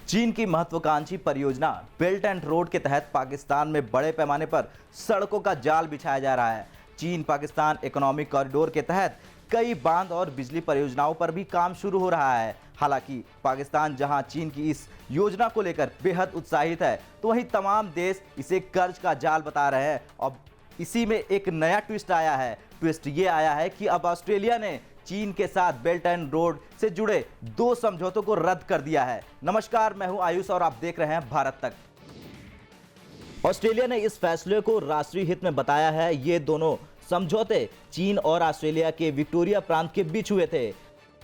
चीन की महत्वाकांक्षी परियोजना बेल्ट एंड रोड के तहत पाकिस्तान में बड़े पैमाने पर सड़कों का जाल बिछाया जा रहा है। चीन पाकिस्तान इकोनॉमिक कॉरिडोर के तहत कई बांध और बिजली परियोजनाओं पर भी काम शुरू हो रहा है। हालांकि पाकिस्तान जहां चीन की इस योजना को लेकर बेहद उत्साहित है, तो वहीं तमाम देश इसे कर्ज का जाल बता रहे हैं। अब इसी में एक नया ट्विस्ट आया है। ट्विस्ट ये आया है कि अब ऑस्ट्रेलिया ने चीन के साथ बेल्ट एंड रोड से जुड़े 2 समझौतों को रद्द कर दिया है। नमस्कार, मैं हूं आयुष और आप देख रहे हैं भारत तक। ऑस्ट्रेलिया ने इस फैसले को राष्ट्रीय हित में बताया है। ये दोनों समझौते चीन और ऑस्ट्रेलिया के विक्टोरिया प्रांत के बीच हुए थे।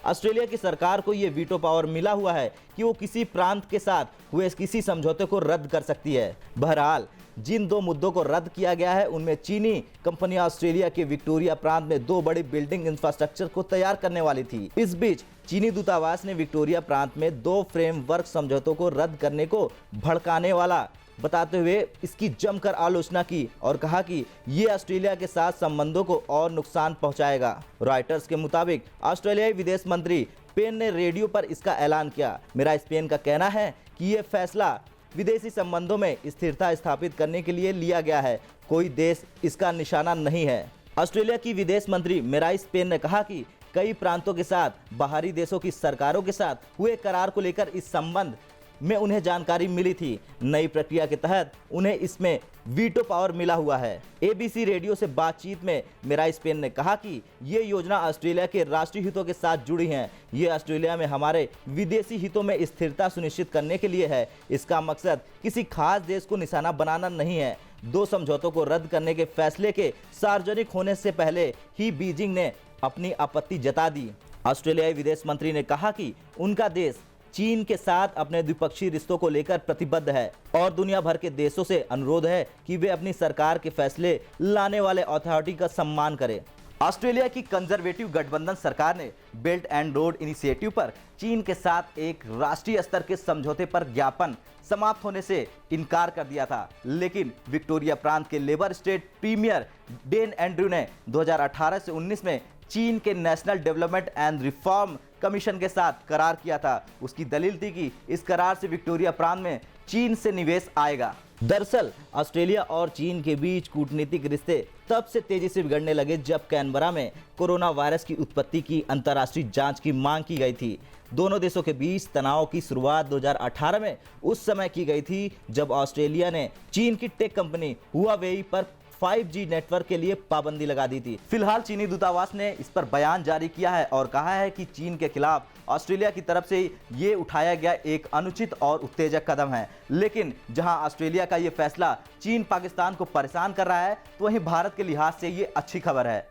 ऑस्ट्रेलिया की सरकार को यह वीटो पावर मिला हुआ है कि वो किसी प्रांत के साथ हुए किसी समझौते को रद्द कर सकती है। बहरहाल जिन 2 मुद्दों को रद्द किया गया है, उनमें चीनी कंपनी ऑस्ट्रेलिया के विक्टोरिया प्रांत में 2 बड़ी बिल्डिंग इंफ्रास्ट्रक्चर को तैयार करने वाली थी। इस बीच चीनी दूतावास ने विक्टोरिया प्रांत में 2 फ्रेमवर्क समझौतों को रद्द करने को भड़काने वाला बताते हुए इसकी जमकर आलोचना की और कहा कि ये ऑस्ट्रेलिया के साथ संबंधों को और नुकसान पहुंचाएगा। रॉयटर्स के मुताबिक ऑस्ट्रेलियाई विदेश मंत्री पेन ने रेडियो पर इसका ऐलान किया। मेरा पेन का कहना है कि ये फैसला विदेशी संबंधों में स्थिरता स्थापित करने के लिए लिया गया है, कोई देश इसका निशाना नहीं है। ऑस्ट्रेलिया की विदेश मंत्री मेराइस पेन ने कहा कि कई प्रांतों के साथ बाहरी देशों की सरकारों के साथ हुए करार को लेकर इस संबंध में उन्हें जानकारी मिली थी। नई प्रक्रिया के तहत उन्हें इसमें वीटो पावर मिला हुआ है। ABC रेडियो से बातचीत में मेराइस पेन ने कहा कि ये योजना ऑस्ट्रेलिया के राष्ट्रीय हितों के साथ जुड़ी है। ये ऑस्ट्रेलिया में हमारे विदेशी हितों में स्थिरता सुनिश्चित करने के लिए है। इसका मकसद किसी खास देश को निशाना बनाना नहीं है। 2 समझौतों को रद्द करने के फैसले के सार्वजनिक होने से पहले ही बीजिंग ने अपनी आपत्ति जता दी। ऑस्ट्रेलियाई विदेश मंत्री ने कहा कि उनका देश चीन के साथ अपने द्विपक्षीय रिश्तों को लेकर प्रतिबद्ध है और दुनिया भर के देशों से अनुरोध है कि वे अपनी सरकार के फैसले लाने वाले अथॉरिटी का सम्मान करें। ऑस्ट्रेलिया की कंजर्वेटिव गठबंधन सरकार ने बेल्ट एंड रोड इनिशिएटिव पर चीन के साथ एक राष्ट्रीय स्तर के समझौते पर ज्ञापन समाप्त होने से इनकार कर दिया था, लेकिन विक्टोरिया प्रांत के labour state premier Dan Andrews ने 2018 से 19 में चीन के national development and reform commission के साथ करार किया था। उसकी दलील थी कि इस करार से विक्टोरिया प्रांत में चीन से निवेश आएगा। दरअसल ऑस्ट्रेलिया और चीन के बीच कूटनीतिक रिश्ते तब से तेजी से बिगड़ने लगे जब कैनबरा में कोरोना वायरस की उत्पत्ति की अंतर्राष्ट्रीय जांच की मांग की गई थी। दोनों देशों के बीच तनाव की शुरुआत 2018 में उस समय की गई थी जब ऑस्ट्रेलिया ने चीन की टेक कंपनी हुआवेई पर 5G नेटवर्क के लिए पाबंदी लगा दी थी। फिलहाल चीनी दूतावास ने इस पर बयान जारी किया है और कहा है कि चीन के खिलाफ ऑस्ट्रेलिया की तरफ से ये उठाया गया एक अनुचित और उत्तेजक कदम है। लेकिन जहां ऑस्ट्रेलिया का ये फैसला चीन पाकिस्तान को परेशान कर रहा है, तो वहीं भारत के लिहाज से ये अच्छी खबर है।